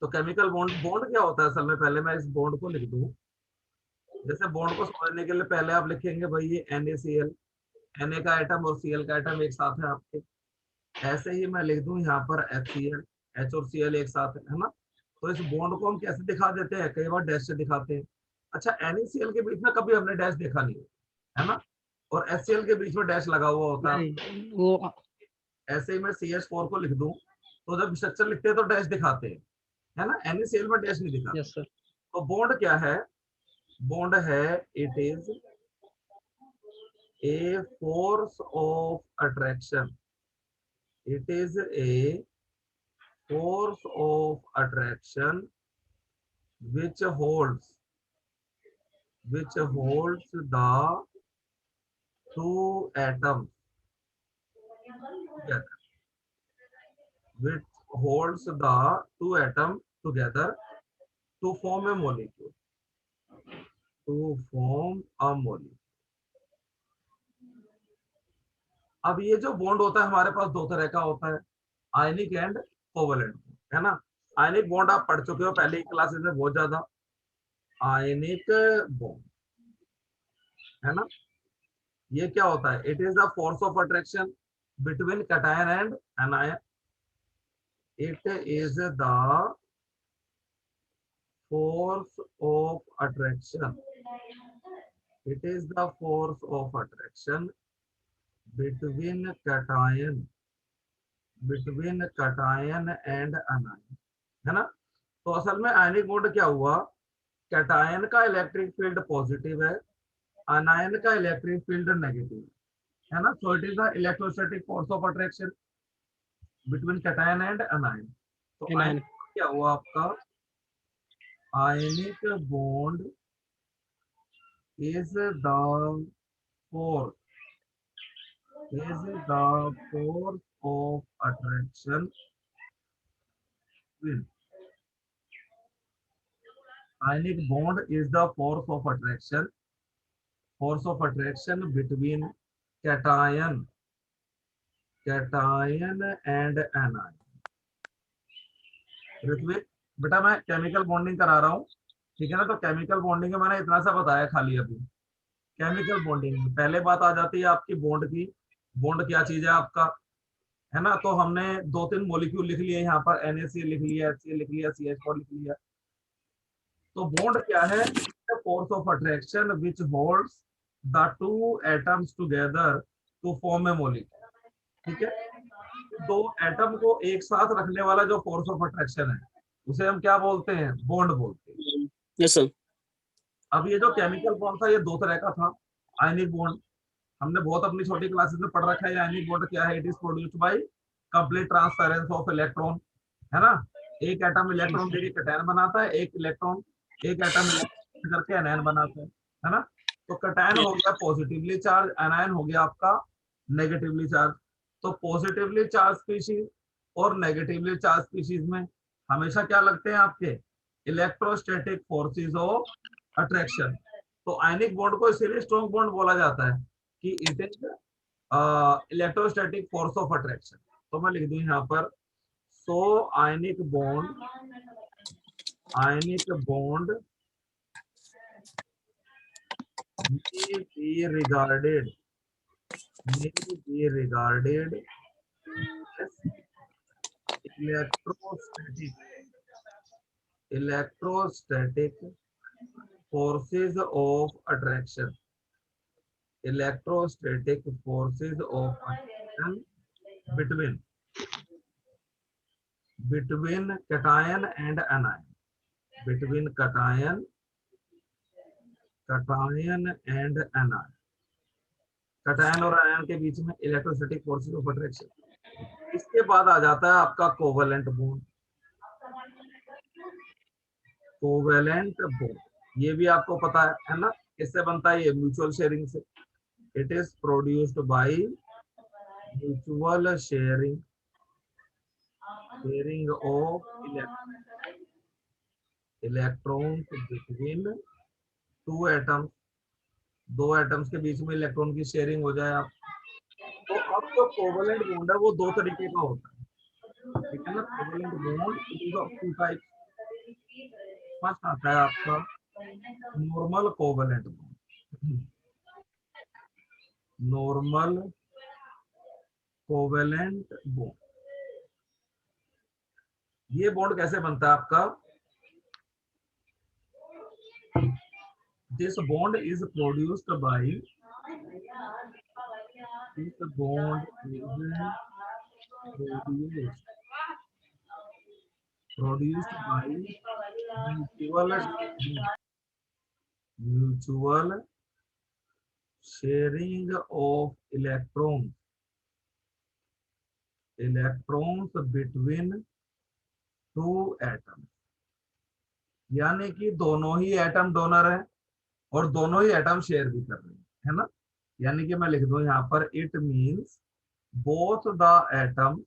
तो chemical bond, bond क्या होता है असल में, पहले मैं इस बॉन्ड को लिख दूं। जैसे बॉन्ड को समझने के लिए पहले आप लिखेंगे भाई ये NaCl, Na का एटम और Cl का एटम एक साथ है आपके। ऐसे ही मैं लिख दूं यहाँ पर HCl, H और Cl एक साथ है ना। तो इस बॉन्ड को हम कैसे दिखा देते हैं, कई बार डैश से दिखाते हैं। अच्छा, NaCl के बीच में कभी हमने डैश देखा नहीं है ना, और HCl के बीच में डैश लगा हुआ होता है। नहीं वो ऐसे ही मैं CH4 को लिख दूं, तो जब स्ट्रक्चर लिखते हैं तो डैश दिखाते हैं, है ना। NaCl में डैश नहीं दिखाते। Yes sir. तो बॉन्ड क्या है, बॉन्ड है it is a force of attraction. It is a force of attraction which holds the two atoms together, which holds the two atoms together to form a molecule, to form a molecule. अब ये जो bond होता है हमारे पास दो तरह का होता है, आयनिक एंड कोवलेंट, है ना। आयनिक बॉन्ड आप पढ़ चुके हो पहले की क्लासेस में बहुत ज्यादा, आयनिक बॉन्ड, है ना। ये क्या होता है, it is the force of attraction between cation and anion. It is the force of attraction, it is the force of attraction between cation and anion, है ना। तो असल में आयनिक बॉन्ड क्या हुआ, कैटायन का इलेक्ट्रिक फील्ड पॉजिटिव है, अनायन का इलेक्ट्रिक फील्ड नेगेटिव है ना। So it is the electrostatic force of attraction between cation and anion. तो एनायन। आयनिक क्या हुआ आपका, ionic bond is the force of attraction, ionic bond is the force of attraction between cation and anion. Ritvik बेटा मैं chemical bonding करा रहा हूँ, ठीक है ना। तो केमिकल बॉन्डिंग में मैंने इतना सा बताया खाली अभी। केमिकल बॉन्डिंग में पहले बात आ जाती है आपकी बॉन्ड की। बॉन्ड क्या चीज है आपका, है ना। तो हमने दो तीन मॉलिक्यूल लिख लिए यहाँ पर, NaCl लिख लिया, HCl लिख लिया, CH4 लिख लिया। तो बॉन्ड क्या है, force of attraction which holds the two atoms together to form a molecule, ठीक है। दो एटम को एक साथ रखने वाला जो फोर्स ऑफ अट्रैक्शन है उसे हम क्या बोलते हैं, बॉन्ड बोलते हैं। Yes sir. अब ये जो केमिकल बॉन्ड था ये दो तरह का था। आयनिक बॉन्ड हमने बहुत अपनी छोटी क्लासेस में पढ़ रखा है। आयनिक बॉन्ड क्या है, it is produced bye complete transference of electron, है ना। एक एटम इलेक्ट्रॉन देके कैटायन बनाता है, एक एटम इलेक्ट्रॉन करके एनायन बनाता है ना। तो कैटायन हो गया पॉजिटिवली चार्ज, एनायन हो गया आपका नेगेटिवली चार्ज। तो पॉजिटिवली चार्ज स्पीशीज और नेगेटिवली चार्ज स्पीशीज में हमेशा क्या लगते हैं आपके, इलेक्ट्रोस्टैटिक फोर्सेस ऑफ अट्रैक्शन। तो आयनिक बॉन्ड को इसीलिए स्ट्रॉन्ग बॉन्ड बोला जाता है कि it is electrostatic force of attraction. तो मैं लिख दूं यहाँ पर, so ionic bond may be regarded as electrostatic forces of attraction, electrostatic forces of attraction between cation and anion, between cation and anion, cation और आयन के बीच में electrostatic forces of attraction. इसके बाद आ जाता है आपका कोवेलेंट बॉन्ड। कोवेलेंट बॉन्ड ये भी आपको पता है ना, किससे बनता है, ये म्यूचुअल शेयरिंग से। It is produced by mutual sharing of electrons between two atoms, दो एटम्स के बीच में इलेक्ट्रॉन की शेयरिंग हो जाए आप। तो अब जो कोवेलेंट बॉन्ड है वो दो तरीके का होता है, ठीक है ना। Covalent bond it is of two type. First आता है आपका normal covalent bond. Normal covalent bond, ये बॉन्ड कैसे बनता है आपका? This bond is produced by, this bond is produced by mutual sharing of electrons between two atoms, यानी कि दोनों ही एटम डोनर है और दोनों ही एटम शेयर भी कर रहे हैं, है ना। यानी कि मैं लिख दूं यहाँ पर, it means both the atom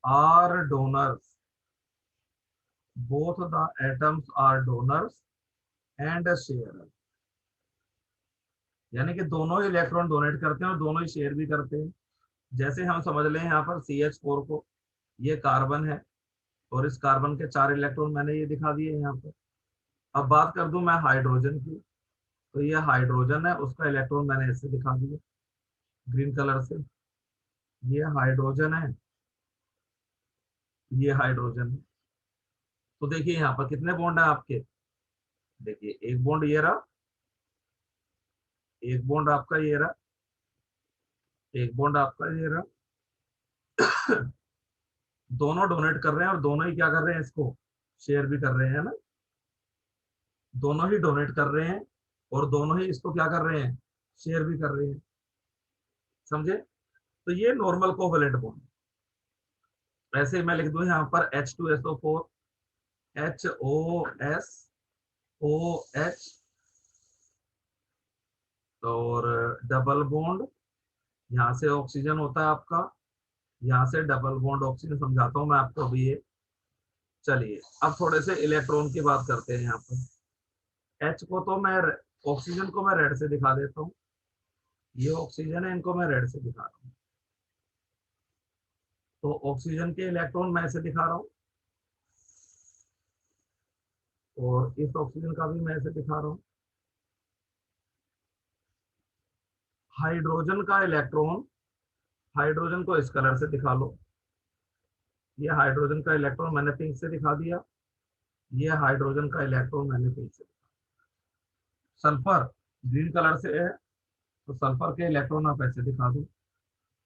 are donors, both the atoms are donors and sharer, यानी कि दोनों ही इलेक्ट्रॉन डोनेट करते हैं और दोनों ही शेयर भी करते हैं। जैसे हम समझ लें यहाँ पर CH4 को, ये कार्बन है और इस कार्बन के 4 इलेक्ट्रॉन मैंने ये दिखा दिए यहाँ पर। अब बात कर दूं मैं हाइड्रोजन की, तो ये हाइड्रोजन है, उसका इलेक्ट्रॉन मैंने ऐसे दिखा दिया ग्रीन कलर से। ये हाइड्रोजन है, ये हाइड्रोजन है। तो देखिए यहाँ पर कितने बॉन्ड है आपके, देखिए एक बॉन्ड ये रहा, एक बॉन्ड आपका ये रहा, एक बॉन्ड आपका ये रहा। दोनों डोनेट कर रहे हैं और दोनों ही क्या कर रहे हैं, इसको शेयर भी कर रहे हैं ना। दोनों ही डोनेट कर रहे हैं और दोनों ही इसको क्या कर रहे हैं, शेयर भी कर रहे हैं, समझे। तो ये नॉर्मल कोवेलेंट बॉन्ड। ऐसे मैं लिख दूं यहाँ पर H2SO4 HOSOH और डबल बॉन्ड, यहाँ से ऑक्सीजन होता है आपका, यहाँ से डबल बॉन्ड ऑक्सीजन, समझाता हूँ मैं आपको अभी ये। चलिए अब थोड़े से इलेक्ट्रॉन की बात करते हैं। यहाँ पर H को तो मैं, ऑक्सीजन को मैं रेड से दिखा देता हूँ, ये ऑक्सीजन है, इनको मैं रेड से दिखा रहा हूँ। तो ऑक्सीजन के इलेक्ट्रॉन मैं ऐसे दिखा रहा हूँ और इस ऑक्सीजन का भी मैं ऐसे दिखा रहा हूँ। हाइड्रोजन का इलेक्ट्रॉन, हाइड्रोजन को इस कलर से दिखा लो, ये हाइड्रोजन का इलेक्ट्रॉन मैंने पिंक से दिखा दिया, ये हाइड्रोजन का इलेक्ट्रॉन मैंने पिंक से दिखा। सल्फर ग्रीन कलर से है, तो सल्फर के इलेक्ट्रॉन आप ऐसे दिखा दो,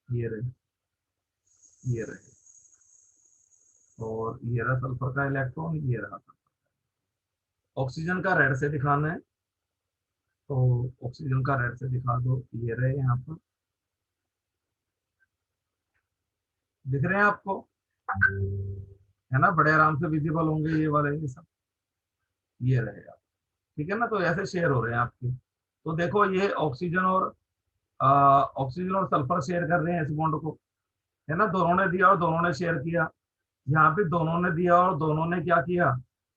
ये रहे, ये रहे, और ये रहा सल्फर का इलेक्ट्रॉन, ये रहा। ऑक्सीजन का रेड से दिखाना है, तो ऑक्सीजन का रेड से दिखा दो, ये रहे यहाँ पर, दिख रहे हैं आपको, है ना, बड़े आराम से विजिबल होंगे ये वाले, ये सब ये रहे आप, ठीक है ना। तो ऐसे शेयर हो रहे हैं आपके। तो देखो ये ऑक्सीजन और ऑक्सीजन और सल्फर शेयर कर रहे हैं इस बॉन्ड को, है ना। दोनों ने दिया और दोनों ने शेयर किया। यहाँ पे दोनों ने दिया और दोनों ने क्या किया,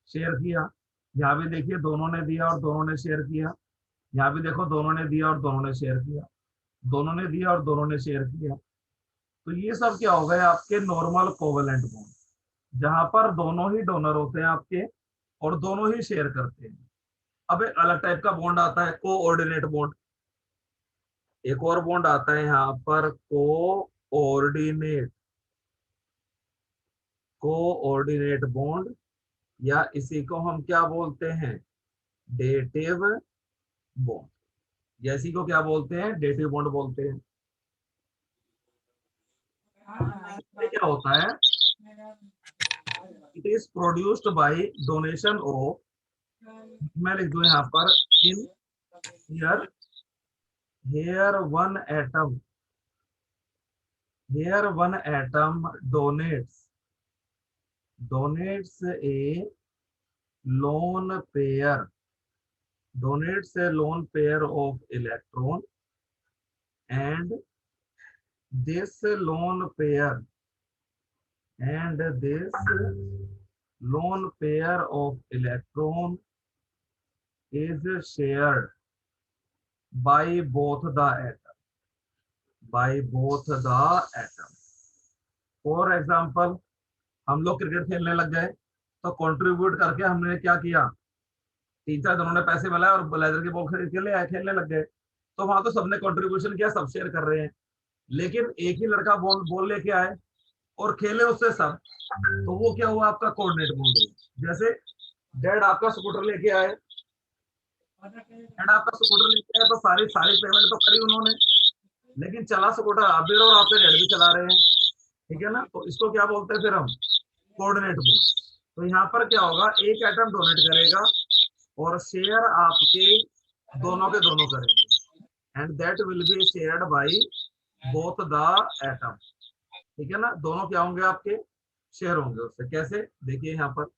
शेयर किया। यहाँ भी देखिए दोनों ने दिया और दोनों ने शेयर किया। यहाँ भी देखो दोनों ने दिया और दोनों ने शेयर किया, दोनों ने दिया और दोनों ने शेयर किया। तो ये सब क्या हो गए आपके नॉर्मल कोवेलेंट बॉन्ड, जहां पर दोनों ही डोनर होते हैं आपके और दोनों ही शेयर करते हैं। अब एक अलग टाइप का बॉन्ड आता है कोऑर्डिनेट बॉन्ड। एक और बॉन्ड आता है यहाँ पर कोऑर्डिनेट, कोऑर्डिनेट बॉन्ड, या इसी को हम क्या बोलते हैं, डेटिव बॉन्ड, या इसी को क्या बोलते हैं, डेटिव बॉन्ड बोलते हैं। ये क्या होता है, it is produced by donation of, मैं लिख दूं यहाँ पर, in here, here one atom, here one atom donates, donates a lone pair, donates a lone pair of electron, and this lone pair, and this lone pair of electron is shared by both the atom, by both the atom. For example, हम लोग cricket खेलने लग गए, तो contribute करके हमने क्या किया, 3-4 जनों ने पैसे मिलाए और ब्लेजर की बॉल खरीद के ले आए, खेलने लग गए। तो वहां तो सबने कंट्रीब्यूशन किया, सब शेयर कर रहे हैं। लेकिन एक ही लड़का बॉल बॉल लेके आए और खेले उससे सब, तो वो क्या हुआ, आपका कोऑर्डिनेट बोल हुआ। जैसे डैड आपका स्कूटर लेके आए, डैड आपका स्कूटर लेके आए, तो सारी सारी पेमेंट तो करी उन्होंने, लेकिन चला स्कूटर आप भी और आपके डैड भी चला रहे हैं, ठीक है ना। तो इसको क्या बोलते हैं फिर हम, कोऑर्डिनेट बोल। तो यहाँ पर क्या होगा, एक एटम डोनेट करेगा और शेयर आपके दोनों के दोनों करेंगे, and that will be shared by both the atom, ठीक है ना। दोनों क्या होंगे, आपके शेयर होंगे उससे। कैसे, देखिए यहाँ पर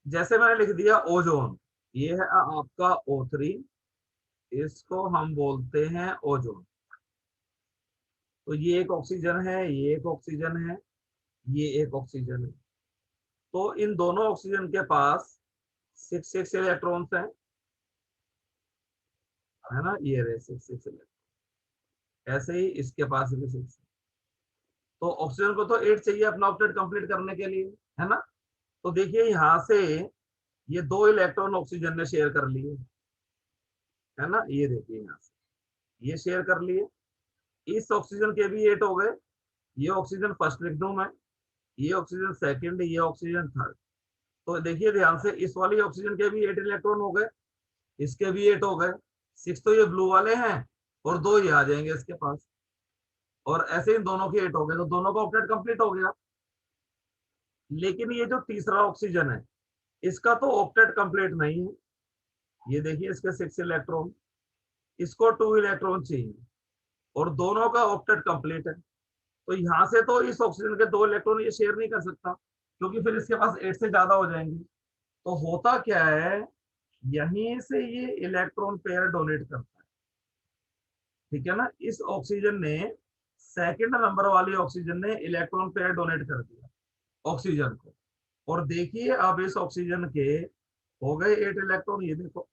जैसे मैंने लिख दिया ओजोन, ये है आपका O3, इसको हम बोलते हैं ओजोन। तो ये एक ऑक्सीजन है, ये एक ऑक्सीजन है, ये एक ऑक्सीजन है। तो इन दोनों ऑक्सीजन के पास 6 इलेक्ट्रॉन्स हैं, है ना, ये रहे 6 इलेक्ट्रॉन। ऐसे ही इसके पास भी 6। तो ऑक्सीजन को तो 8 चाहिए अपना ऑक्टेट कंप्लीट करने के लिए, है ना। तो देखिए यहाँ से ये 2 इलेक्ट्रॉन ऑक्सीजन ने शेयर कर लिए, है ना। ये देखिए यहाँ से ये शेयर कर लिए, इस ऑक्सीजन के भी 8 हो गए। ये ऑक्सीजन फर्स्ट लिख दूं मैं, ये ऑक्सीजन सेकंड, ये ऑक्सीजन थर्ड। तो देखिए ध्यान से, इस वाली ऑक्सीजन के भी 8 इलेक्ट्रॉन हो गए, इसके भी 8 हो गए। 6 तो ये ब्लू वाले हैं और 2 ये आ जाएंगे इसके पास, और ऐसे इन दोनों के 8 हो गए, तो दोनों का ऑक्टेट कंप्लीट हो गया। लेकिन ये जो तीसरा ऑक्सीजन है, इसका तो ऑक्टेट कंप्लीट नहीं है। ये देखिए इसके 6 इलेक्ट्रॉन, इसको 2 इलेक्ट्रॉन चाहिए, और दोनों का ऑक्टेट कंप्लीट है। तो यहां से तो इस ऑक्सीजन के 2 इलेक्ट्रॉन ये शेयर नहीं कर सकता, क्योंकि फिर इसके पास 8 से ज्यादा हो जाएंगे। तो होता क्या है, यहीं से ये इलेक्ट्रॉन पेयर डोनेट करता है, ठीक है ना। इस ऑक्सीजन ने, सेकंड नंबर वाली ऑक्सीजन ने इलेक्ट्रॉन पेयर डोनेट कर दिया ऑक्सीजन को। और देखिए अब इस ऑक्सीजन के हो गए 8 इलेक्ट्रॉन, ये देखो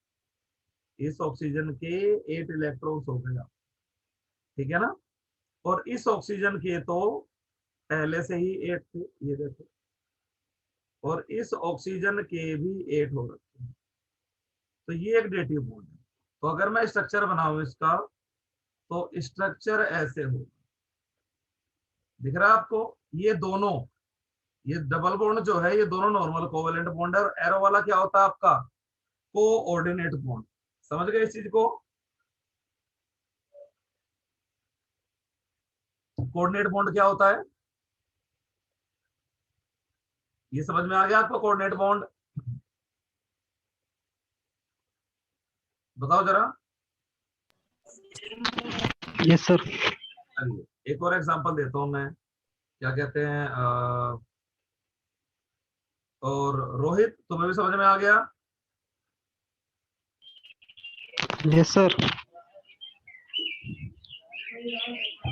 इस ऑक्सीजन के 8 इलेक्ट्रॉन्स हो गए, ठीक है ना। और इस ऑक्सीजन के तो पहले से ही 8 थे, ये देखो, और इस ऑक्सीजन के भी 8 हो रखे हैं। तो ये एक डेटिव बॉन्ड है। तो अगर मैं स्ट्रक्चर बनाऊं इसका, तो स्ट्रक्चर ऐसे हो, दिख रहा है आपको, ये दोनों, ये डबल बॉन्ड जो है, ये दोनों नॉर्मल कोवेलेंट बॉन्ड है, और एरो वाला क्या होता है आपका, कोऑर्डिनेट बॉन्ड। समझ गए इस चीज को, कोऑर्डिनेट बॉन्ड क्या होता है, ये समझ में आ गया आपको, कोऑर्डिनेट बॉन्ड। बताओ जरा। Yes sir. चलिए एक और एग्जांपल देता हूं मैं, क्या कहते हैं, और रोहित तुम्हें भी समझ में आ गया। Yes sir.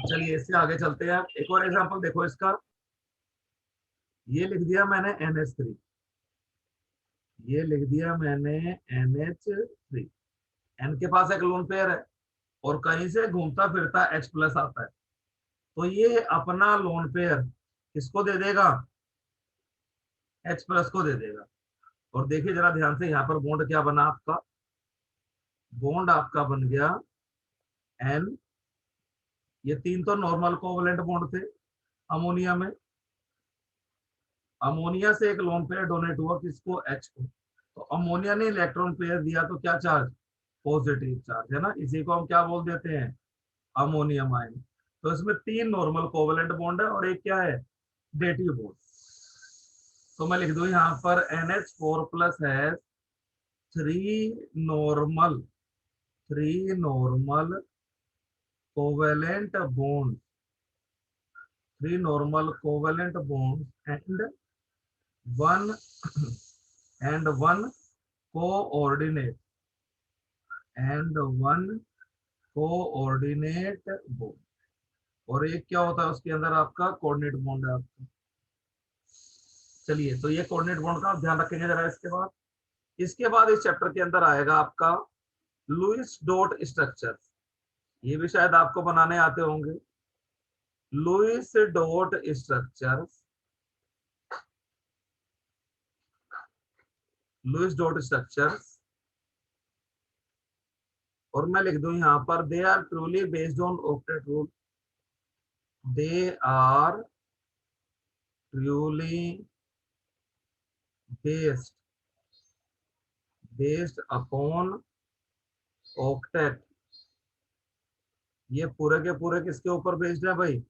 चलिए इससे आगे चलते हैं, एक और एग्जांपल देखो इसका। ये लिख दिया मैंने NH3, ये लिख दिया मैंने NH3। N के पास एक लोन पेयर है, और कहीं से घूमता फिरता H+ आता है, तो ये अपना लोन पेयर किसको दे देगा, H+ को दे देगा। और देखिए जरा ध्यान से, यहाँ पर बॉन्ड क्या बना आपका, बॉन्ड आपका बन गया N, ये 3 तो नॉर्मल कोवलेंट बॉन्ड थे अमोनिया में, अमोनिया से एक लोन पेयर डोनेट हुआ किसको, H को। तो अमोनिया ने इलेक्ट्रॉन पेयर दिया, तो क्या चार्ज, पॉजिटिव चार्ज, है ना। इसी को हम क्या बोल देते हैं, अमोनियम आयन। तो इसमें 3 नॉर्मल कोवलेंट बॉन्ड है और एक क्या है, डेटिव बॉन्ड। तो मैं लिख दूं यहाँ पर NH4+ है 3 normal covalent bond, 3 normal covalent bond one one coordinate one coordinate bond. और एक क्या होता है उसके अंदर, आपका कोऑर्डिनेट बॉन्ड है आपका। चलिए तो ये कोऑर्डिनेट बॉन्ड का आप ध्यान रखेंगे जरा। इसके बाद इस चैप्टर के अंदर आएगा आपका लुईस डॉट स्ट्रक्चर, ये भी शायद आपको बनाने आते होंगे। Lewis dot structure, Lewis dot structures, और मैं लिख दूं यहां पर they are truly based on octet rule, they are truly based based upon octet. ये पूरे के पूरे किसके ऊपर बेस्ड है भाई?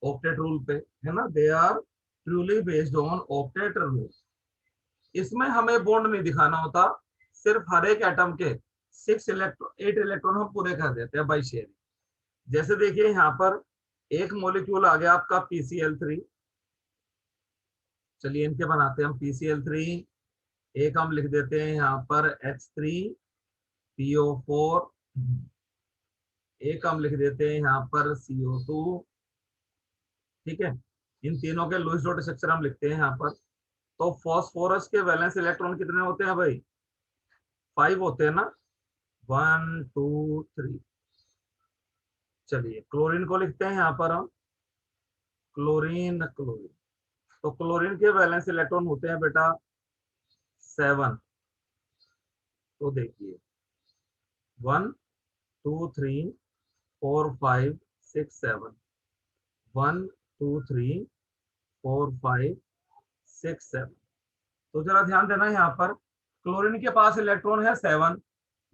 ऑक्टेट रूल पे, है ना। They are truly based on octet rule. इसमें हमें बॉन्ड नहीं दिखाना होता, सिर्फ हर एक एटम के 8 इलेक्ट्रॉन हम पूरे कर देते हैं बाई शेयरिंग। जैसे देखिए यहाँ पर एक मॉलिक्यूल आ गया आपका PCl3, चलिए इनके बनाते हैं हम PCl3। एक हम लिख देते हैं यहाँ पर H3PO4, एक हम लिख देते हैं यहाँ पर CO2, ठीक है। इन तीनों के लुईस डॉट स्ट्रक्चर हम लिखते हैं यहाँ पर। तो फॉस्फोरस के वैलेंस इलेक्ट्रॉन कितने होते हैं भाई? 5 होते हैं ना, 1 2 3। चलिए क्लोरीन को लिखते हैं यहाँ पर हम, क्लोरीन। तो क्लोरीन के वैलेंस इलेक्ट्रॉन होते हैं बेटा 7। तो देखिए 1 2 3 4 5 6 7, 1 2 3 4 5 6 7। तो जरा ध्यान देना यहाँ पर, क्लोरीन के पास इलेक्ट्रॉन है 7,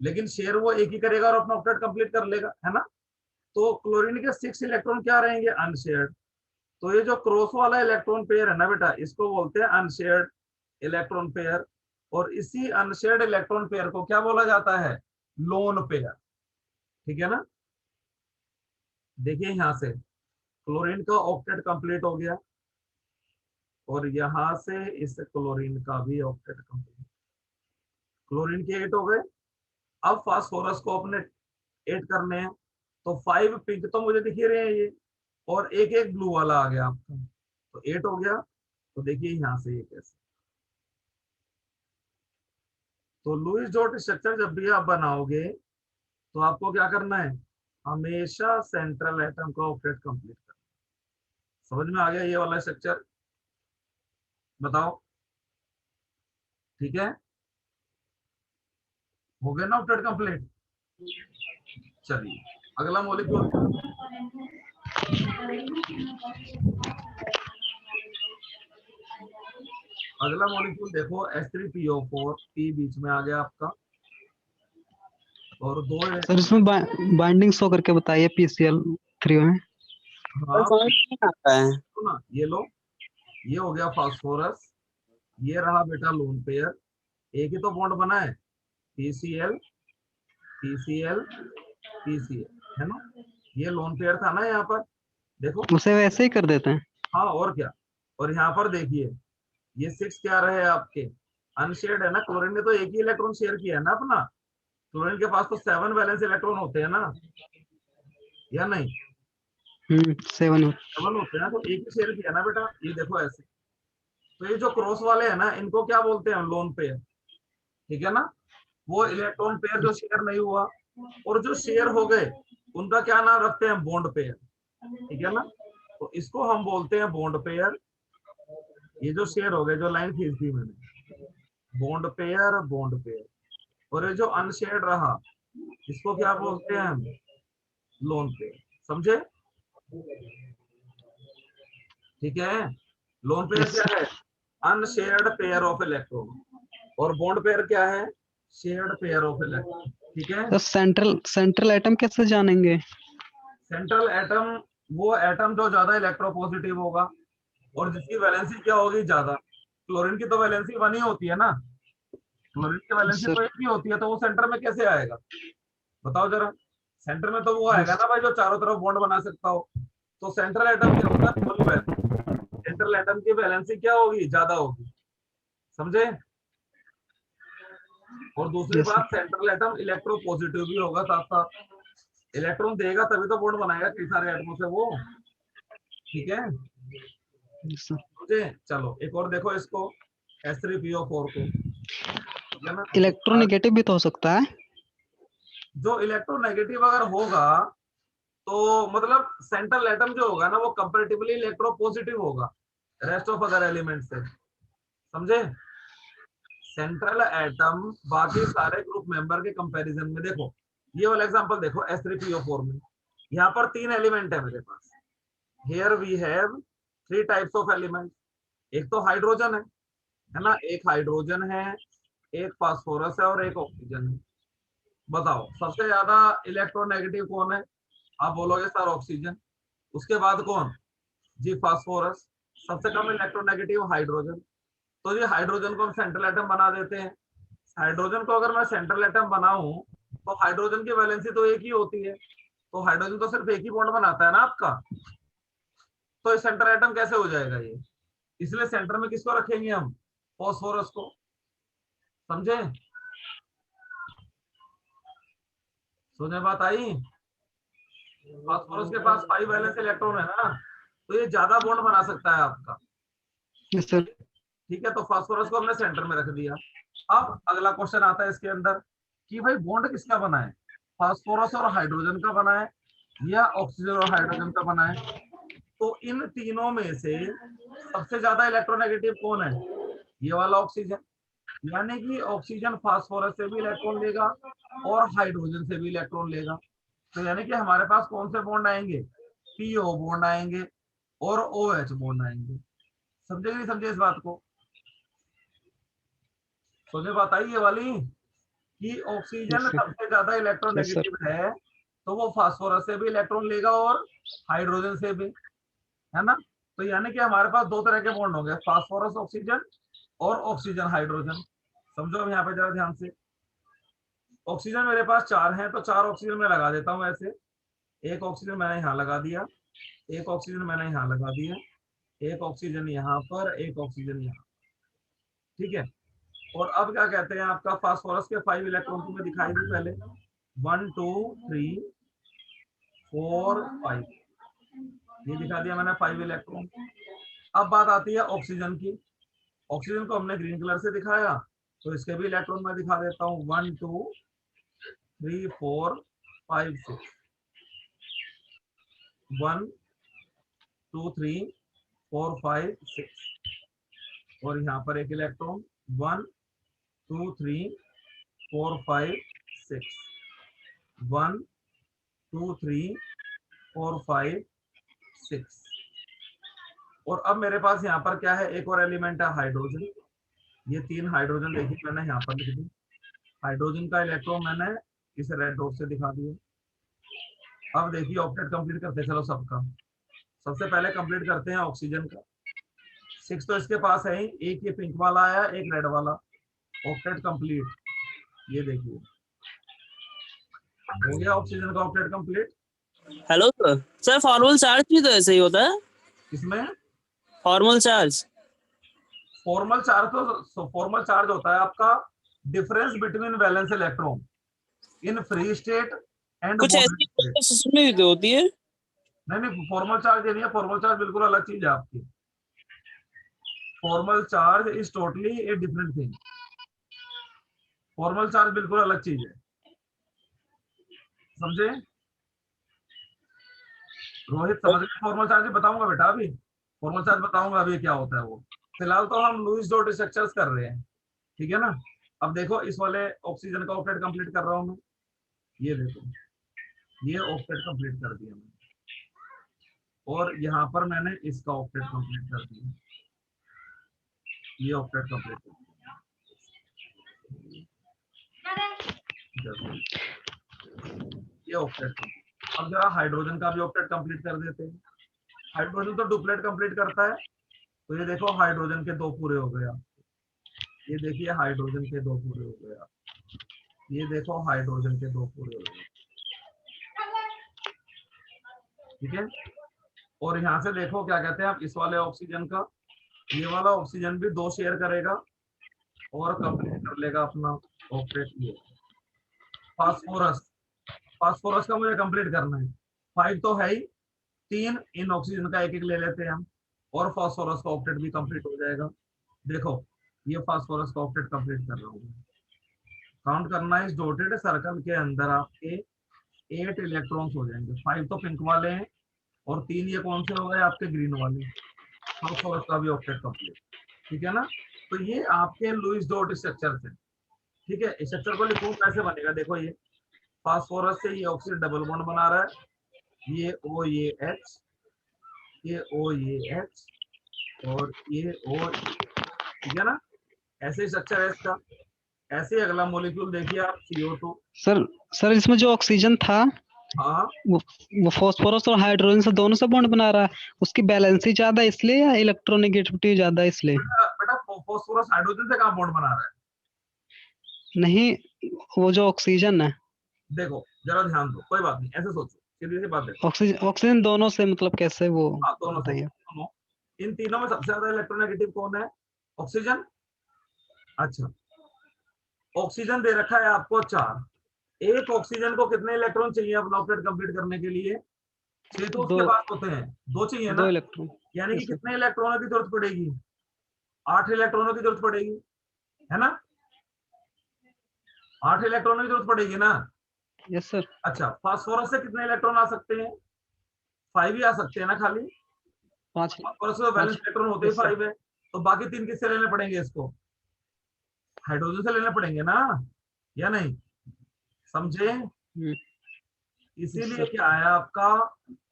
लेकिन शेयर वो एक ही करेगा और अपना ऑक्टेट कंप्लीट कर लेगा, है ना। तो क्लोरीन के 6 इलेक्ट्रॉन क्या रहेंगे? अनशेयर्ड। तो ये जो क्रॉस वाला इलेक्ट्रॉन पेयर है ना बेटा, इसको बोलते हैं अनशेयर्ड इलेक्ट्रॉन पेयर। और इसी अनशेयर्ड इलेक्ट्रॉन पेयर को क्या बोला जाता है? लोन पेयर, ठीक है ना। देखिए यहां से क्लोरीन का ऑक्टेट कंप्लीट हो गया, और यहां से इस क्लोरीन का भी ऑक्टेट कंप्लीट। क्लोरीन के 8 हो गए। अब फास्फोरस को अपने 8 करने हैं, तो 5 पिंक तो मुझे दिख ही रहे हैं ये, और एक एक ब्लू वाला आ गया आपका, तो 8 हो गया। तो देखिए यहां से ये कैसे, तो लुईस डॉट स्ट्रक्चर जब भी आप बनाओगे तो आपको क्या करना है? हमेशा सेंट्रल एटम का ऑक्टेट कंप्लीट करना। समझ में आ गया ये वाला स्ट्रक्चर? बताओ, ठीक है, हो गया ना ऑक्टेट कंप्लीट। चलिए अगला मॉलिक्यूल, अगला मॉलिक्यूल देखो H3PO4, P बीच में आ गया आपका, और दो सर इसमें बाइंडिंग शो करके बताइए PCl3 में। हाँ समझ नहीं आता है। तो ना ये लो, ये हो गया फास्फोरस, ये रहा बेटा लोन पेयर, एक ही तो बॉन्ड बना है, PCl PCl PCl, है ना। ये लोन पेयर था ना यहाँ पर, देखो। उसे वैसे ही कर देते हैं। हाँ और क्या। और यहाँ पर देखिए ये 6 क्या रहे आपके? अनशेयर्ड है ना। क्लोरीन ने तो एक ही इलेक्ट्रॉन शेयर किया है ना अपना, क्लोरीन के पास तो 7 वैलेंस इलेक्ट्रॉन होते हैं ना, या नहीं? 7 7 होते हैं, तो एक ही शेयर किया ना बेटा, ये देखो ऐसे। तो ये जो क्रॉस वाले हैं ना, इनको क्या बोलते हैं? लोन पेयर, ठीक है ना। वो इलेक्ट्रॉन पेयर जो शेयर नहीं हुआ, और जो शेयर हो गए उनका क्या नाम रखते हैं? बॉन्ड पेयर, ठीक है ना। तो इसको हम बोलते हैं बॉन्ड पेयर। ये जो शेयर हो गए, जो लाइन खींच दी मैंने, बॉन्ड पेयर बॉन्ड पेयर। और ये जो अनशेयर्ड रहा, इसको क्या बोलते हैं हम? Lone pair. समझे? ठीक है। लोन पेयर क्या है? Unshared pair of electron. और बॉन्ड पेयर क्या है? शेयर्ड पेयर ऑफ इलेक्ट्रॉन, ठीक है। तो सेंट्रल एटम कैसे जानेंगे? सेंट्रल एटम वो एटम जो ज्यादा इलेक्ट्रोपॉजिटिव होगा, और जिसकी वैलेंसी क्या होगी? ज्यादा। क्लोरीन की तो वैलेंसी 1 ही होती है ना, क्लोरीन की वैलेंसी तो सर 1 ही होती है, तो वो सेंटर में कैसे आएगा? बताओ जरा। सेंटर में तो वो आएगा ना भाई जो चारों तरफ बॉन्ड बना सकता हो। तो सेंट्रल एटम क्या होता है? Full valence. सेंट्रल एटम की वैलेंसी क्या होगी? ज्यादा होगी। समझे? और दूसरी यस बात, सर। सेंट्रल एटम इलेक्ट्रोपॉजिटिव भी होगा साथ साथ। इलेक्ट्रॉन देगा तभी तो बॉन्ड बनाएगा कई सारे एटमों से वो, ठीक है। Yes sir. समझे? चलो एक और देखो इसको, H3PO4 को, ठीक है ना। इलेक्ट्रोनेगेटिव भी तो हो सकता है। जो इलेक्ट्रोनेगेटिव अगर होगा तो मतलब सेंट्रल एटम जो होगा ना, वो कंपैरेटिवली इलेक्ट्रोपॉजिटिव होगा रेस्ट ऑफ अदर एलिमेंट से। समझे? सेंट्रल एटम बाकी सारे ग्रुप मेंबर के कंपैरिजन में। देखो ये वाला एग्जांपल देखो S3PO4 में, यहाँ पर 3 एलिमेंट है मेरे पास। Here we have 3 types of element. एक तो हाइड्रोजन है ना, एक हाइड्रोजन है, एक फास्फोरस है और एक ऑक्सीजन है। बताओ सबसे ज्यादा इलेक्ट्रोनेगेटिव कौन है? आप बोलोगे सर ऑक्सीजन। उसके बाद कौन जी? फास्फोरस। सबसे कम इलेक्ट्रोनेगेटिव हाइड्रोजन। तो ये हाइड्रोजन को हम सेंट्रल एटम बना देते हैं। हाइड्रोजन को अगर मैं सेंट्रल एटम बनाऊं तो हाइड्रोजन की वैलेंसी तो एक ही होती है, तो हाइड्रोजन तो सिर्फ एक ही बॉन्ड बनाता है ना आपका, तो ये सेंट्रल एटम कैसे हो जाएगा ये? इसलिए सेंटर में किसको रखेंगे हम? फॉस्फोरस को। समझे? समझे बात आई? फास्फोरस के पास 5 वैलेंस इलेक्ट्रॉन है ना, तो ये ज्यादा बॉन्ड बना सकता है आपका। Yes sir. ठीक है, तो फास्फोरस को हमने सेंटर में रख दिया। अब अगला क्वेश्चन आता है इसके अंदर कि भाई बॉन्ड किसका बना है? फास्फोरस और हाइड्रोजन का बना है या ऑक्सीजन और हाइड्रोजन का बना है? तो इन तीनों में से सबसे ज्यादा इलेक्ट्रोनेगेटिव कौन है? ये वाला ऑक्सीजन। यानी कि ऑक्सीजन फास्फोरस से भी इलेक्ट्रॉन लेगा और हाइड्रोजन से भी इलेक्ट्रॉन लेगा। तो यानी कि हमारे पास कौन से बॉन्ड आएंगे? पीओ बॉन्ड आएंगे और ओएच बॉन्ड आएंगे। समझे नहीं समझे इस बात को? समझे बात आई ये वाली कि ऑक्सीजन सबसे ज्यादा इलेक्ट्रोनेगेटिव है, तो वो फास्फोरस से भी इलेक्ट्रॉन लेगा और हाइड्रोजन से भी, है ना। तो यानी कि हमारे पास दो तरह के बॉन्ड होंगे, फास्फोरस ऑक्सीजन और ऑक्सीजन हाइड्रोजन। समझो अब यहाँ पे जरा ध्यान से। ऑक्सीजन मेरे पास 4 हैं, तो 4 ऑक्सीजन मैं लगा देता हूँ ऐसे। एक ऑक्सीजन मैंने यहाँ लगा दिया, एक ऑक्सीजन मैंने यहाँ लगा दिया, एक ऑक्सीजन यहाँ पर, एक ऑक्सीजन यहाँ। ठीक है, और अब क्या कहते हैं आपका फास्फोरस के 5 इलेक्ट्रॉन को मैं दिखाई दूं पहले। 1 2 3 4 5, ये दिखा दिया मैंने 5 इलेक्ट्रॉन। अब बात आती है ऑक्सीजन की। ऑक्सीजन को हमने ग्रीन कलर से दिखाया, तो इसके भी इलेक्ट्रॉन मैं दिखा देता हूँ। 1 2 3 4 5 6, 1 2 3 4 5 6, और यहाँ पर एक इलेक्ट्रॉन 1 2 3 4 5 6, 1 2 3 4 5 6। और अब मेरे पास यहाँ पर क्या है? एक और एलिमेंट है हाइड्रोजन। ये 3 हाइड्रोजन देखिए मैंने यहाँ पर लिख दी। हाइड्रोजन का इलेक्ट्रॉन मैंने इस रेड डॉट से दिखा दिया। अब देखिए ऑक्टेट कंप्लीट करते चलो सबका। सबसे पहले कंप्लीट करते हैं ऑक्सीजन का। 6 तो इसके पास है ही, एक ये पिंक वाला आया, एक रेड वाला। ऑक्टेट कंप्लीट, ये देखिए हो गया ऑक्सीजन का octet complete. Hello sir. Sir formal charge भी तो ऐसे ही होता है? इसमें फॉर्मल चार्ज? फॉर्मल चार्ज तो फॉर्मल चार्ज होता है आपका difference between valence electron in free state and कुछ ऐसी प्रोसेस उसमें भी तो होती है? नहीं, फॉर्मल चार्ज ये नहीं है। फॉर्मल चार्ज बिल्कुल अलग चीज है आपकी। Formal charge is totally a different thing. Formal charge बिल्कुल अलग चीज है, समझे रोहित? समझ गए? फॉर्मल चार्ज बताऊंगा बेटा अभी, फॉर्मल चार्ज बताऊंगा अभी क्या होता है वो। फिलहाल तो हम लुईस डॉट स्ट्रक्चर्स कर रहे हैं, ठीक है ना। अब देखो इस वाले ऑक्सीजन का ऑक्टेट कंप्लीट कर रहा हूं मैं। ये देखो ये ऑक्टेट कंप्लीट कर दिया मैंने, और यहाँ पर मैंने इसका ऑक्टेट कंप्लीट कर दिया। ये ऑक्टेट कंप्लीट कर दिया, ये ऑक्टेट कंप्लीट। अब जरा हाइड्रोजन का भी ऑक्टेट कंप्लीट कर देते हैं। हाइड्रोजन तो डुप्लेट कंप्लीट करता है, तो ये देखो हाइड्रोजन के 2 पूरे हो गए। ये देखिए हाइड्रोजन के 2 पूरे हो गए। ये देखो हाइड्रोजन के 2 पूरे हो गए, ठीक है। और यहाँ से देखो क्या कहते हैं आप, इस वाले ऑक्सीजन का ये वाला ऑक्सीजन भी 2 शेयर करेगा और कंप्लीट कर लेगा अपना ऑक्टेट। ये फास्फोरस, फास्फोरस का मुझे कंप्लीट करना है। 5 तो है ही, 3 इन ऑक्सीजन का एक एक ले लेते हैं हम, और फास्फोरस का ऑक्टेट भी कंप्लीट हो जाएगा। देखो ये फास्फोरस का ऑक्टेट कंप्लीट कर रहा हूँ। काउंट करना है, इस डॉटेड सर्कल के अंदर आपके 8 इलेक्ट्रॉन्स हो जाएंगे। 5 तो पिंक वाले हैं और 3 ये कौन से हो गए आपके? ग्रीन वाले। फास्फोरस का भी ऑक्टेट कंप्लीट, ठीक है ना। तो ये आपके लुईस डॉट स्ट्रक्चर थे। ठीक है, स्ट्रक्चर को लिखूं कैसे बनेगा, देखो ये फास्फोरस से ये ऑक्सीजन डबल बॉन्ड बना रहा है, ये O ये H, ये O ये H और ये O, ठीक है ना, ऐसे स्ट्रक्चर है इसका। ऐसे ही अगला मॉलिक्यूल देखिए आप CO2। सर सर इसमें जो ऑक्सीजन था हाँ वो फास्फोरस और हाइड्रोजन से दोनों से बॉन्ड बना रहा है, उसकी बैलेंस ही ज्यादा है इसलिए या इलेक्ट्रोनेगेटिविटी ज्यादा है इसलिए? बेटा, बेटा फास्फोरस हाइड्रोजन से कहाँ बॉन्ड बना रहा है? नहीं, वो जो ऑक्सीजन है, देखो जरा ध्यान दो, कोई बात नहीं, ऐसे सोचो, सीधी सी बात देखो। ऑक्सीजन ऑक्सीजन दोनों से मतलब कैसे वो हाँ दोनों से, बताइए। दोनों। इन तीनों में सबसे ज्यादा इलेक्ट्रोनेगेटिव कौन है? ऑक्सीजन। अच्छा, ऑक्सीजन दे रखा है आपको 4। एक ऑक्सीजन को कितने इलेक्ट्रॉन चाहिए अपना ऑक्टेट कंप्लीट करने के लिए? 6 तो उसके दो पास होते हैं, 2 चाहिए दो ना, इलेक्ट्रॉन। यानी कि यस सर। कितने इलेक्ट्रॉनों की जरूरत पड़ेगी? 8 इलेक्ट्रॉनों की जरूरत पड़ेगी, है ना? 8 इलेक्ट्रॉनों की जरूरत पड़ेगी ना। Yes sir. अच्छा, फास्फोरस से कितने इलेक्ट्रॉन आ सकते हैं? 5 ही आ सकते हैं ना खाली। 5 फास्फोरस में बैलेंस 5। इलेक्ट्रॉन होते ही यस सर। 5 है, तो बाकी 3 किससे लेने पड़ेंगे इसको? हाइड्रोजन से लेने पड़ेंगे ना, या नहीं? समझे? यस इसीलिए सर। क्या आया आपका,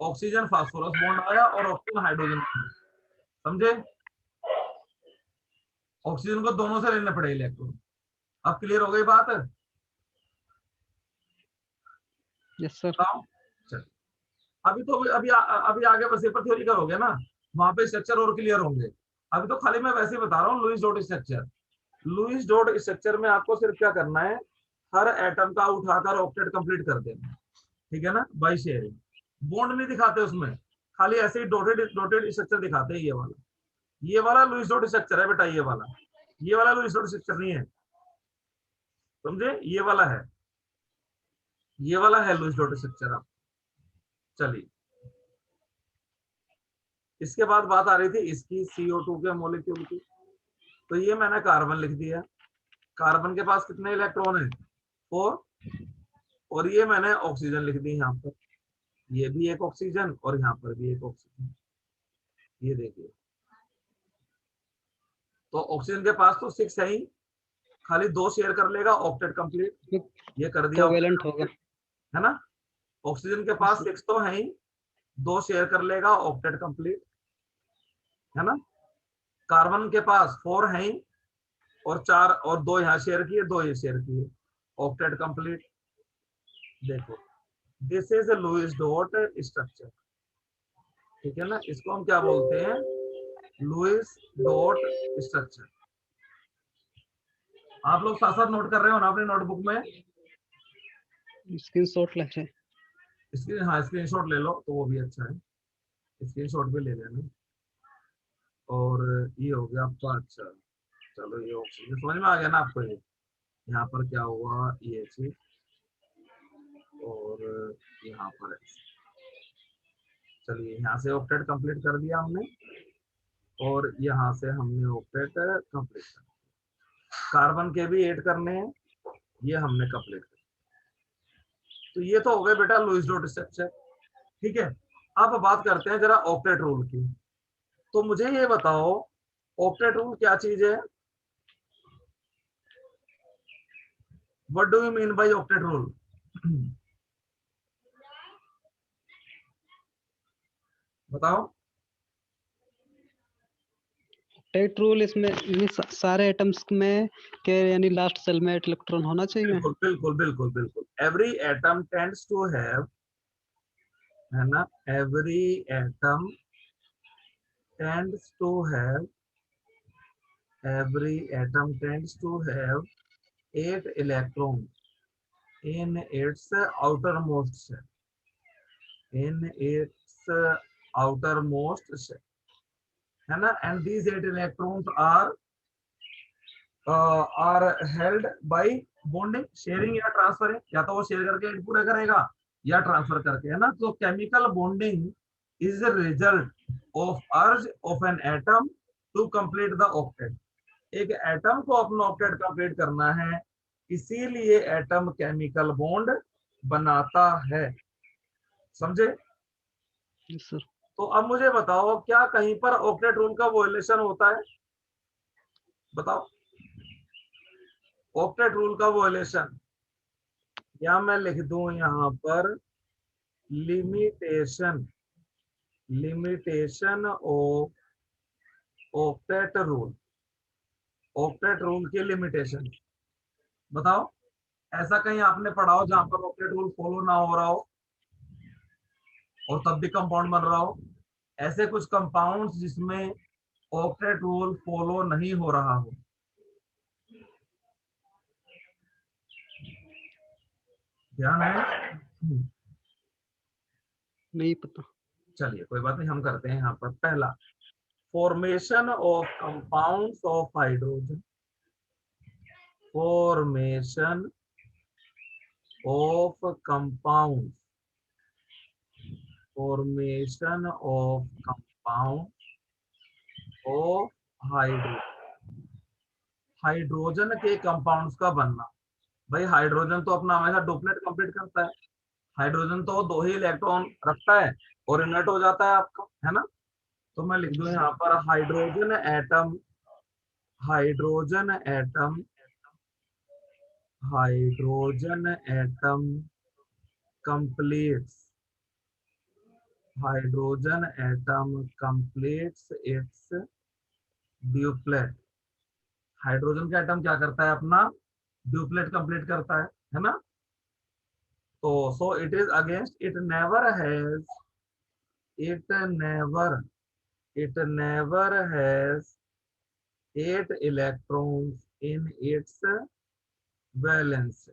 ऑक्सीजन फास्फोरस बॉन्ड आया और ऑक्सीजन हाइड्रोजन बॉन्ड। समझे? ऑक्सीजन को दोनों से लेने पड़े इलेक्ट्रॉन। अब क्लियर हो गई बात? Yes sir. चल, अभी तो अभी आगे बस पेपर थ्योरी करोगे ना, वहां पे स्ट्रक्चर और क्लियर होंगे। अभी तो खाली मैं वैसे ही बता रहा हूँ Lewis dot structure. Lewis dot structure में आपको सिर्फ क्या करना है, हर एटम का उठाकर ऑक्टेट कंप्लीट कर देना, ठीक है ना, बाय शेयरिंग। बॉन्ड नहीं दिखाते उसमें, खाली ऐसे ही डॉटेड डॉटेड स्ट्रक्चर दिखाते हैं। ये वाला लुईस डॉट स्ट्रक्चर है बेटा, ये वाला लुईस डॉट स्ट्रक्चर नहीं है, समझे? ये वाला है, ये वाला है लुईस डॉट स्ट्रक्चर। आप चलिए, इसके बाद बात आ रही थी इसकी CO2 के मॉलिक्यूल की। तो ये मैंने कार्बन लिख दिया, कार्बन के पास कितने इलेक्ट्रॉन है? 4। और ये मैंने ऑक्सीजन लिख दी यहाँ पर, ये भी एक ऑक्सीजन और यहाँ पर भी एक ऑक्सीजन, ये देखिए। तो ऑक्सीजन के पास तो 6 है ही, खाली 2 शेयर कर लेगा ऑक्टेट कंप्लीट, ये कर दिया ऑक्टेट कोवेलेंट होगा। कंप्लीट, है ना? ऑक्सीजन के पास 6 तो है ही, 2 शेयर कर लेगा ऑक्टेट कंप्लीट, है ना? कार्बन के पास 4 है ही, और 4 और 2 यहाँ शेयर किए, 2 ये शेयर किए, ऑक्टेट कंप्लीट। देखो, this is Lewis dot structure, ठीक है ना, इसको हम क्या बोलते हैं? Lewis dot structure. आप लोग साथ साथ नोट कर रहे हो ना अपनी नोटबुक में? स्क्रीनशॉट ले रहे। स्क्रीन, हाँ स्क्रीनशॉट ले लो तो वो भी अच्छा है, स्क्रीनशॉट भी ले लेना। और ये हो गया आपका। अच्छा चलो, ये ऑक्सीजन समझ में आ गया ना आपको? ये यहाँ पर क्या हुआ, ये चीज, और यहाँ पर चलिए यहाँ से ऑक्टेट कंप्लीट कर दिया हमने, और यहाँ से हमने ऑक्टेट कंप्लीट कर, कार्बन के भी 8 करने हैं, ये हमने कंप्लीट कर। तो ये तो हो गए बेटा लुईस डॉट स्ट्रक्चर, ठीक है। अब बात करते हैं जरा ऑक्टेट रूल की। तो मुझे ये बताओ, ऑक्टेट रूल क्या चीज है? What do you mean by octet rule? बताओ। ऑक्टेट रूल इसमें सारे एटम्स में के यानी लास्ट सेल में इलेक्ट्रॉन होना चाहिए। बिल्कुल बिल्कुल बिल्कुल बिल्कुल, every atom tends to have, है ना, every atom tends to have, every atom tends to have 8 electrons in its outermost shell, in its outermost shell, है ना, and these 8 electrons are held by bonding, sharing या transferring, या तो वो share करके पूरा करेगा या ट्रांसफर करके, है ना। तो chemical bonding is the result of urge of an atom to complete the octet. एक एटम को अपना ऑक्टेट कंप्लीट करना है, इसीलिए एटम केमिकल बॉन्ड बनाता है, समझे? Yes sir. तो अब मुझे बताओ, क्या कहीं पर ऑक्टेट रूल का वोलेशन होता है? बताओ ऑक्टेट रूल का वॉयलेशन, या मैं लिख दूं यहां पर limitation, limitation of octet rule, octet rule की लिमिटेशन। बताओ ऐसा कहीं आपने पढ़ा हो जहां पर ऑक्टेट रूल फॉलो ना हो रहा हो और तब भी कंपाउंड बन रहा हो? ऐसे कुछ कंपाउंड्स जिसमें ऑक्टेट रूल फॉलो नहीं हो रहा हो, ध्यान है? नहीं पता। चलिए कोई बात नहीं, हम करते हैं यहाँ पर। पहला, formation of compounds of hydrogen, formation of compound, formation of compound of hydrogen, hydrogen के कंपाउंड्स का बनना। भाई हाइड्रोजन तो अपना हमेशा डुप्लेट कंप्लीट करता है, हाइड्रोजन तो 2 ही इलेक्ट्रॉन रखता है और इनर्ट हो जाता है आपका, है ना? तो मैं लिख दूं यहाँ पर hydrogen atom, hydrogen atom, hydrogen atom completes, hydrogen atom completes its duplet. Hydrogen का एटम क्या करता है? अपना ड्यूप्लेट कंप्लीट करता है ना? तो सो it is against, it never has, it never, it never has 8 electrons in its valence.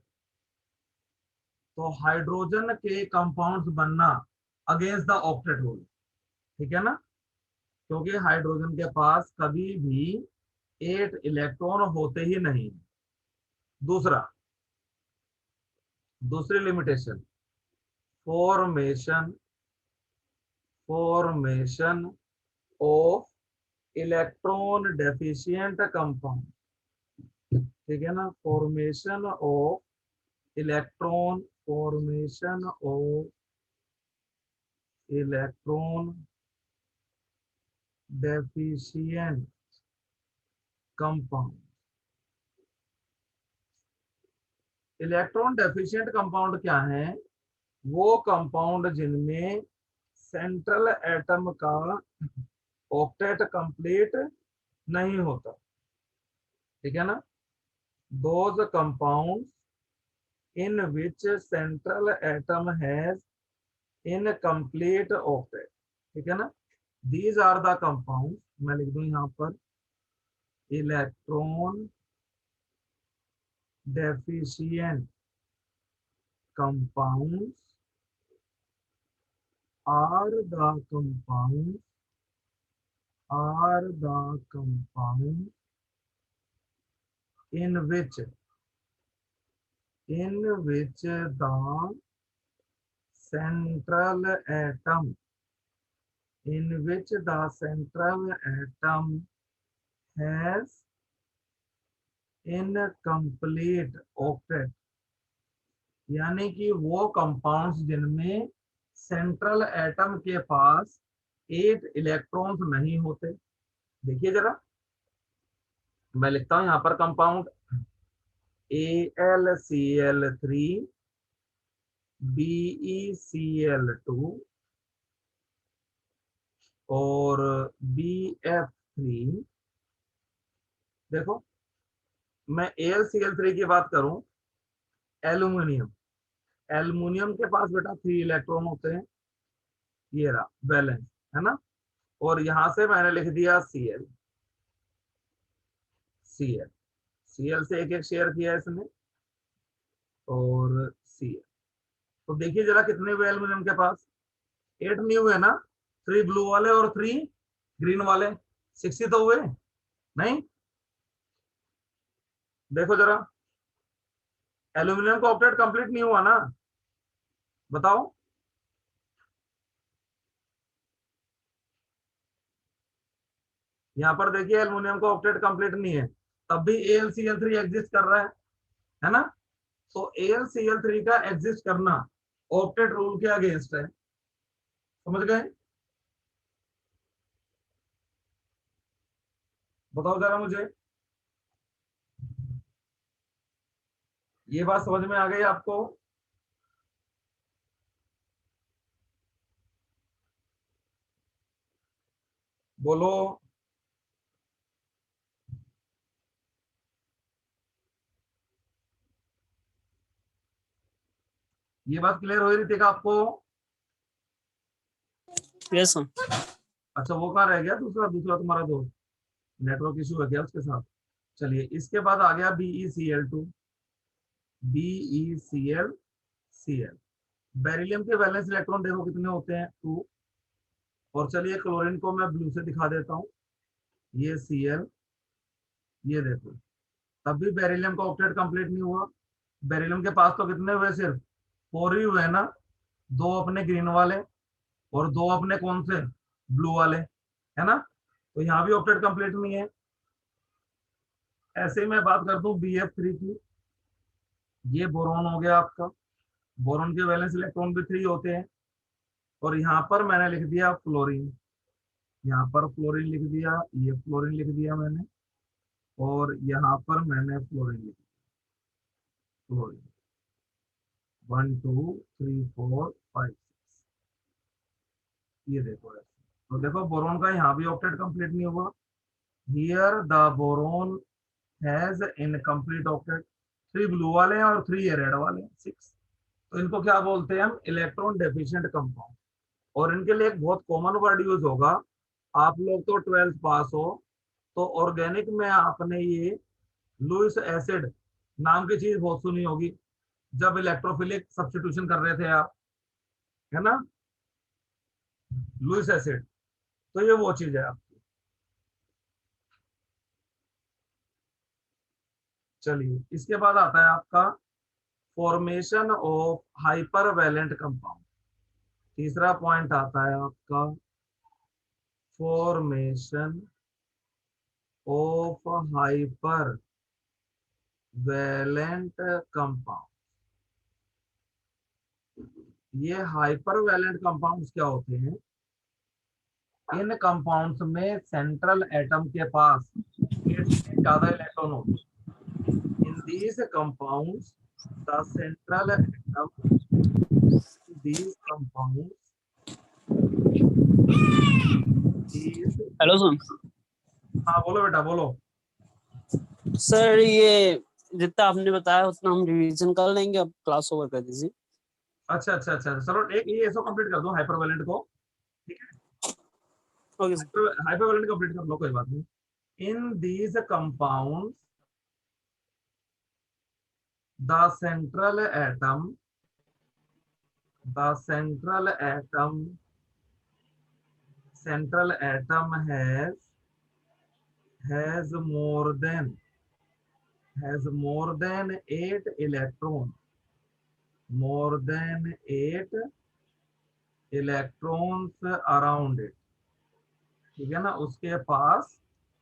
तो हाइड्रोजन के कंपाउंड्स बनना अगेंस्ट द ऑक्टेट रूल, ठीक है ना? क्योंकि हाइड्रोजन के पास कभी भी 8 इलेक्ट्रॉन होते ही नहीं। दूसरा, दूसरी limitation, formation, formation of electron deficient compound, ठीक है ना? Formation of electron, formation of electron deficient compound. Electron deficient compound क्या है? वो कंपाउंड जिनमें सेंट्रल एटम का ऑक्टेट कंप्लीट नहीं होता, ठीक है ना? Those compounds in which central atom has incomplete octet, ठीक है ना? दीज आर द कंपाउंड, मैं लिख दूं यहां पर electron deficient compounds are the compounds, are the compounds in which the central atom, in which the central atom has incomplete octet, यानी कि वो कंपाउंड्स जिनमें सेंट्रल एटम के पास 8 इलेक्ट्रॉन्स नहीं होते। देखिए जरा, मैं लिखता हूं यहां पर कंपाउंड AlCl3, BeCl2 और BF3। देखो मैं AlCl3 की बात करूं, एल्यूमिनियम, एल्यूमिनियम के पास बेटा 3 इलेक्ट्रॉन होते हैं, ये रहा बैलेंस, है ना? और यहां से मैंने लिख दिया Cl, Cl, Cl से एक एक शेयर किया इसने और Cl। तो देखिए जरा कितने हुए एल्यूमिनियम के पास? 8 नहीं हुए ना? 3 ब्लू वाले और 3 ग्रीन वाले, 60 तो हुए नहीं? देखो जरा, एल्यूमिनियम का ऑक्टेट कंप्लीट नहीं हुआ ना? बताओ। यहाँ पर देखिए एल्यूमिनियम का ऑक्टेट कंप्लीट नहीं है, तब भी AlCl3 एग्जिस्ट कर रहा है ना? तो AlCl3 का एग्जिस्ट करना ऑक्टेट रूल के अगेंस्ट है, समझ गए? बताओ जरा मुझे, ये बात समझ में आ गई आपको? बोलो। ये बात क्लियर हो रही थी क्या आपको? Yes sir. अच्छा, वो कहाँ रह गया दूसरा दूसरा तुम्हारा दोस्त? नेटवर्क इशू है क्या उसके साथ? चलिए, इसके बाद आ गया BeCl2। BeCl बेरिलियम के वैलेंस इलेक्ट्रॉन देखो कितने होते हैं, 2। और चलिए क्लोरीन को मैं ब्लू से दिखा देता हूँ। ये Cl, ये देखो, तब भी बेरिलियम का ऑक्टेट कंप्लीट नहीं हुआ। बेरिलियम के पास तो कितने हुए, सिर्फ 4 ही हुए ना। 2 अपने ग्रीन वाले और 2 अपने कौन से, ब्लू वाले, है ना। तो यहाँ भी ऑक्टेट कंप्लीट नहीं है। ऐसे ही मैं बात करता हूँ BF3 की। ये बोरॉन हो गया आपका। बोरॉन के वैलेंस इलेक्ट्रॉन भी 3 होते हैं। और यहाँ पर मैंने लिख दिया फ्लोरीन। यहाँ पर फ्लोरीन लिख दिया, ये फ्लोरीन लिख दिया मैंने, और यहाँ पर मैंने फ्लोरीन लिख दिया। फ्लोरीन 1 2 3 4 5 6। ये देखो ऐसे। तो देखो बोरॉन का यहाँ भी ऑक्टेट कंप्लीट नहीं हुआ। Here the boron has incomplete octet. 3 blue वाले हैं और 3 ये रेड वाले हैं, 6। तो इनको क्या बोलते हैं हम, इलेक्ट्रॉन डेफिशिएंट कंपाउंड। और इनके लिए एक बहुत कॉमन वर्ड यूज होगा। आप लोग तो 12th पास हो, तो ऑर्गेनिक में आपने ये लुइस एसिड नाम की चीज बहुत सुनी होगी, जब इलेक्ट्रोफिलिक सब्स्टिट्यूशन कर रहे थे आप, है ना, लुइस एसिड। तो ये वो चीज है आपकी। चलिए, इसके बाद आता है आपका formation of hypervalent compound. तीसरा पॉइंट आता है आपका formation of hypervalent compound. ये हाइपर वैलेंट कंपाउंड्स क्या होते हैं? इन कंपाउंड्स में सेंट्रल एटम के पास 8 से ज्यादा इलेक्ट्रॉन होते हैं। In these compounds the central atom, these compounds, these. Hello sir. हाँ बोलो बेटा, बोलो। सर ये जितना आपने बताया उतना हम रिवीजन कर लेंगे, अब क्लास ओवर कर दीजिए। अच्छा अच्छा अच्छा, चलो एक ये ऐसा कंप्लीट कर दो हाइपर वैलेंट को। ठीक है, okay sir. Hypervalent complete कर लो, कोई बात नहीं। In these compounds the central atom, the central atom has more than 8 electrons, more than 8 electrons around it। ठीक है ना, उसके पास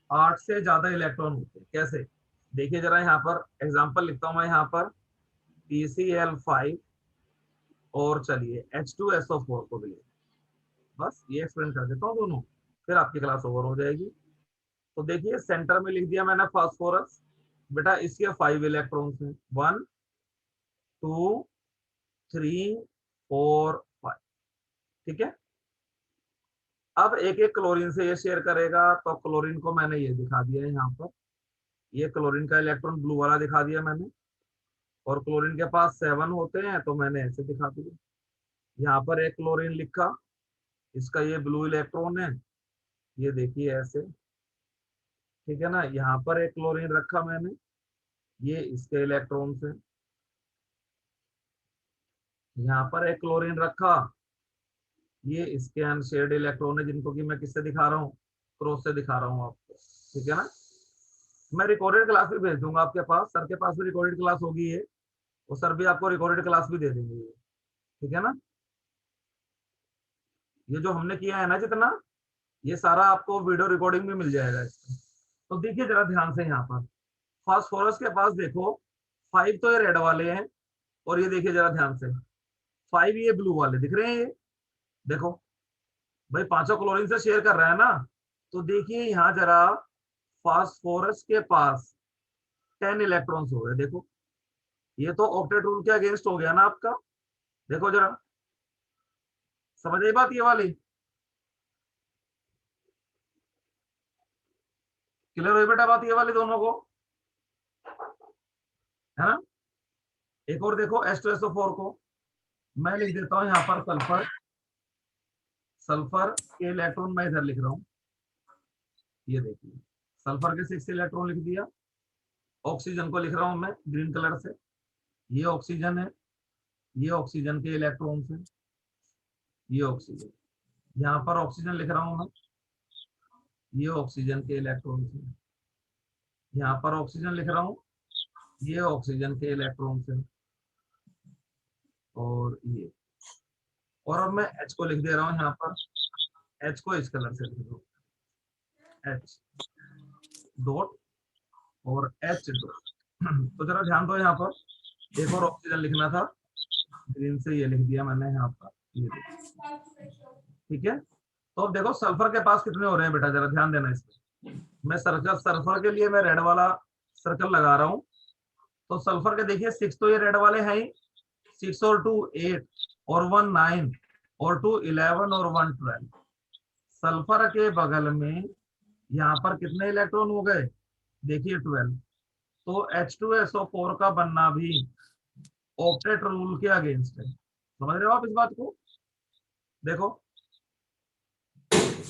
8 से ज्यादा इलेक्ट्रॉन होते हैं। कैसे, देखिए जरा, यहाँ पर एग्जांपल लिखता हूं मैं, यहाँ पर PCl5 और चलिए H2SO4 को भी, बस ये एक्सप्लेन कर देता हूँ दोनों, फिर आपकी क्लास ओवर हो जाएगी। तो देखिए सेंटर में लिख दिया मैंने फास्फोरस। बेटा इसके 5 इलेक्ट्रॉन्स हैं, 1 2 3 4 5। ठीक है, अब एक एक क्लोरीन से ये शेयर करेगा, तो क्लोरीन को मैंने ये दिखा दिया है यहाँ पर। ये क्लोरीन का इलेक्ट्रॉन ब्लू वाला दिखा दिया मैंने, और क्लोरीन के पास 7 होते हैं, तो मैंने ऐसे दिखा दिया। यहाँ पर एक क्लोरीन लिखा, इसका ये ब्लू इलेक्ट्रॉन है, ये देखिए ऐसे। ठीक है ना, यहाँ पर एक क्लोरीन रखा मैंने, ये इसके इलेक्ट्रॉन्स हैं। यहाँ पर एक क्लोरीन रखा, ये इसके अनशेयर्ड इलेक्ट्रॉन है, जिनको कि मैं किससे दिखा रहा हूँ, क्रॉस से दिखा रहा हूँ आपको। ठीक है ना, मैं रिकॉर्डेड क्लास भी भेज दूंगा आपके पास, सर के पास भी रिकॉर्डेड क्लास होगी ये, और सर भी आपको रिकॉर्डेड क्लास भी दे देंगे ये। ठीक है ना, ये जो हमने किया है ना जितना, ये सारा आपको वीडियो रिकॉर्डिंग भी मिल जाएगा इसका। तो देखिए जरा ध्यान से, यहाँ पर फास्फोरस के पास देखो 5 तो ये रेड वाले हैं, और ये देखिए जरा ध्यान से 5 ये ब्लू वाले दिख रहे हैं। ये देखो भाई, पांचों क्लोरीन से शेयर कर रहा है ना। तो देखिए यहाँ जरा फास्फोरस के पास 10 इलेक्ट्रॉन्स हो गए, देखो ये तो ऑक्टेट रूल के अगेंस्ट हो गया ना आपका। देखो जरा, समझ आई बात ये वाली? क्लियर हुई बेटा बात ये वाली दोनों को, है ना? एक और देखो H2SO4 को मैं लिख देता हूं यहाँ पर सल्फर, सल्फर के इलेक्ट्रॉन मैं इधर लिख रहा हूं, ये देखिए सल्फर के 6 इलेक्ट्रॉन लिख दिया। ऑक्सीजन को लिख रहा हूं मैं ग्रीन कलर से, ये ऑक्सीजन है, ये ऑक्सीजन के इलेक्ट्रॉन है, ये ऑक्सीजन, यहाँ पर ऑक्सीजन लिख रहा हूं मैं, ये ऑक्सीजन के इलेक्ट्रॉन है, यहाँ पर ऑक्सीजन लिख रहा हूं, ये ऑक्सीजन के इलेक्ट्रॉन है, और ये, और अब मैं H को लिख दे रहा हूं यहाँ पर, H को इस कलर से लिख दो, H डॉट और H डॉट। तो जरा ध्यान दो यहाँ पर, एक और ऑक्सीजन लिखना था, ग्रीन से ये लिख दिया मैंने यहाँ पर, ये ठीक है। तो अब देखो सल्फर के पास कितने हो रहे हैं बेटा, जरा ध्यान देना इसमें। मैं सर्कल, सल्फर के लिए मैं रेड वाला सर्कल लगा रहा हूँ। तो सल्फर के देखिए 6 तो ये रेड वाले हैं ही, 6 और 2 8 और 1 9 और 2 11 और 1 12। सल्फर के बगल में यहाँ पर कितने इलेक्ट्रॉन हो गए, देखिए 12। तो H2SO4 का बनना भी ऑक्टेट रूल के अगेंस्ट है। समझ रहे हो आप इस बात को? देखो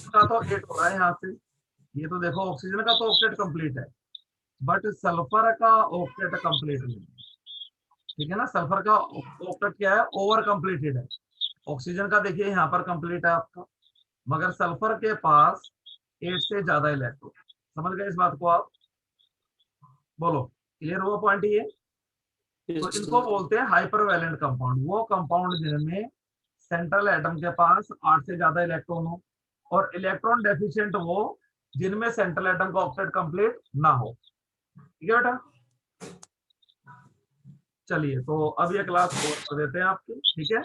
का तो 8 हो रहा है यहाँ से, ये तो देखो ऑक्सीजन का तो ऑक्टेट कंप्लीट है, बट सल्फर का ऑक्टेट कंप्लीट नहीं, ठीक है ना। सल्फर का ऑक्टेट क्या है, ओवर कंप्लीटेड है। ऑक्सीजन का देखिए यहाँ पर कंप्लीट है आपका, मगर सल्फर के पास 8 से ज्यादा इलेक्ट्रॉन। समझ गए इस बात को आप? बोलो, क्लियर हुआ पॉइंट ये? तो इनको बोलते हैं हाइपरवैलेंट कंपाउंड, वो कंपाउंड जिनमें सेंट्रल एटम के पास 8 से ज्यादा इलेक्ट्रॉन हो, और इलेक्ट्रॉन डेफिशिएंट वो जिनमें सेंट्रल एटम का ऑक्टेट कंप्लीट ना हो। ठीक है बेटा? चलिए, तो अब ये क्लास ओवर कर देते हैं आपकी, ठीक है।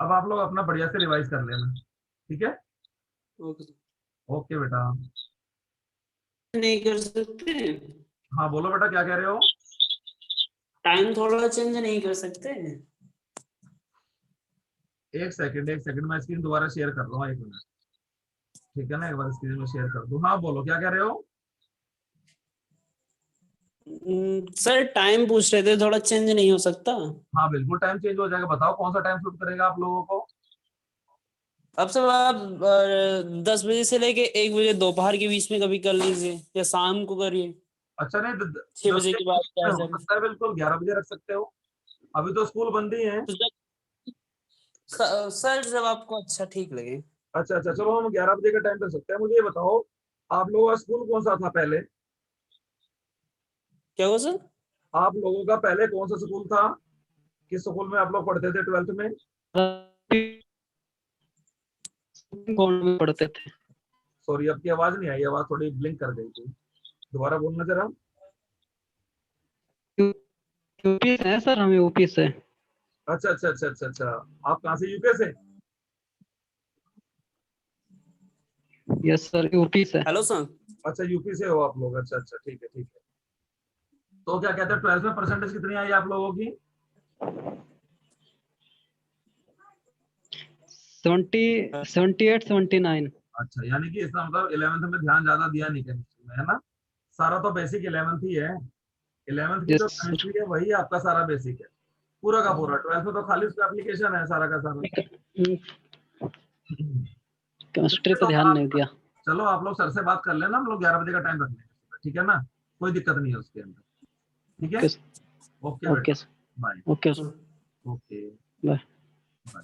अब आप लोग अपना बढ़िया से रिवाइज कर लेना, ठीक है? ओके बेटा। नहीं कर सकते? हाँ बोलो बेटा, क्या कह रहे हो? टाइम थोड़ा चेंज नहीं कर सकते? एक सेकंड मैं स्क्रीन दोबारा शेयर कर रहा हूँ, 1 मिनट, ठीक है ना। एक बार स्क्रीन में शेयर कर दूं। हाँ बोलो, क्या कह रहे हो? सर टाइम पूछ रहे थे, थोड़ा चेंज नहीं हो सकता? हाँ बिल्कुल टाइम चेंज हो जाएगा। बताओ कौन सा टाइम सूट करेगा आप लोगों को? अब सब आप 10 बजे से लेके 1 बजे दोपहर के बीच में कभी कर लीजिए, या शाम को करिए। अच्छा नहीं, 6 बजे के बाद क्या हो सकता है, बिल्कुल 11 बजे रख सकते हो, अभी तो स्कूल बंद ही है। सर जब आपको अच्छा ठीक लगे। अच्छा चलो हम 11 बजे का टाइम कर सकते हैं। मुझे ये बताओ, आप लोगों का स्कूल कौन सा था पहले? क्या हुआ सर? आप लोगों का पहले कौन सा स्कूल था? किस स्कूल में आप लोग पढ़ते थे 12th में? कौन में पढ़ते थे? सॉरी आपकी आवाज नहीं आई, आवाज थोड़ी ब्लिंक कर गई थी, दोबारा बोलना जरा। यूपी से है सर, हम यूपी से। अच्छा, आप कहाँ से? यूके से? यस सर, यूपी से। Hello sir. अच्छा यूपी से हो आप लोग, अच्छा ठीक है। तो क्या कहते हैं 12th में परसेंटेज कितनी आई आप लोगों की? 78 79। अच्छा, यानी कि इसका मतलब 11th में ध्यान ज्यादा दिया नहीं केमिस्ट्री में, है ना। सारा तो बेसिक 11th ही है, 11th की जो केमिस्ट्री है वही आपका सारा बेसिक है, पूरा का पूरा। 12th में तो खाली उसका एप्लीकेशन है सारा का सारा। केमिस्ट्री पे ध्यान नहीं दिया। चलो आप लोग सर से बात कर लेना, हम लोग 11 बजे का टाइम रख लेंगे, ठीक है ना, कोई दिक्कत नहीं है उसके अंदर, ठीक है। Okay okay bye. Okay okay bye. Bye.